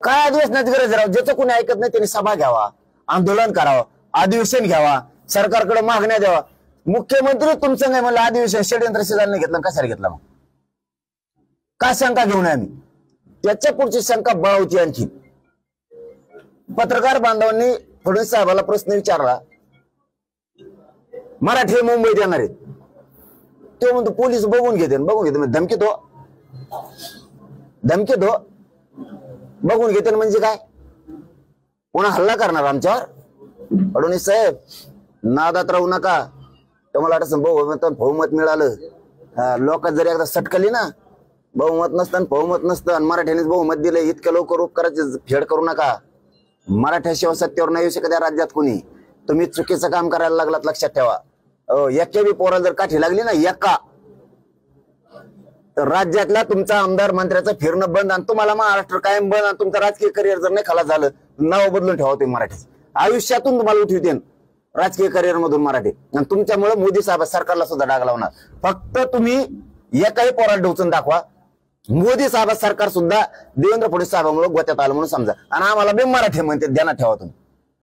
काय अधिवेशनाची गरज राव? ज्याचं कोणी ऐकत नाही त्यांनी सभा घ्यावा, आंदोलन करावं, अधिवेशन घ्यावा, सरकारकडे मागण्या द्यावा. मुख्यमंत्री तुमचं नाही म्हणलं अधिवेशन षडयंत्र शेजारने घेतलं, कशाला घेतलं मग? काय शंका घेऊन आम्ही? त्याच्या पुढची शंका बळावती आणखी. पत्रकार बांधवांनी फडणवीस साहेबाला प्रश्न विचारला, मराठी मुंबईत येणार आहेत. तो म्हणतो पोलीस बघून घेते धमकीत हो, बघून घेते म्हणजे काय? पुन्हा हल्ला करणार आमच्यावर? फडणवीस साहेब नादात राहू नका. तुम्हाला वाटत बहुमत मिळालं, लोकात जरी एकदा सटकली ना, बहुमत नसतं बहुमत नसतं आणि मराठ्यानेच बहुमत दिलं, इतक्या लवकर उपकाराची फेड करू नका. मराठ्याशिवाय सत्तेवर नाही येऊ शकत या राज्यात कोणी. तुम्ही चुकीचं काम करायला लागलात, लक्षात ठेवा. एका बी पोराला जर काठी लागली ना एका, तर राज्यातला तुमचा आमदार मंत्र्याचं फिरणं बंद आणि तुम्हाला महाराष्ट्र कायम बंद आणि तुमचं राजकीय करिअर जर नाही खलास झालं, नाव बदलून ठेवा तुम्ही मराठी. आयुष्यातून तुम्हाला उठवते राजकीय करिअर मधून मराठी. आणि तुमच्यामुळे मोदी साहेब सरकारला सुद्धा डाग लावणार. फक्त तुम्ही एकाही पोराला ढोचून दाखवा, मोदी साहेब सरकार सुद्धा देवेंद्र फडणवीस साहेबांमुळे गोत्यात आलं म्हणून समजा. आणि आम्हाला बी मराठी म्हणते, ध्यानात ठेवा तुम्ही.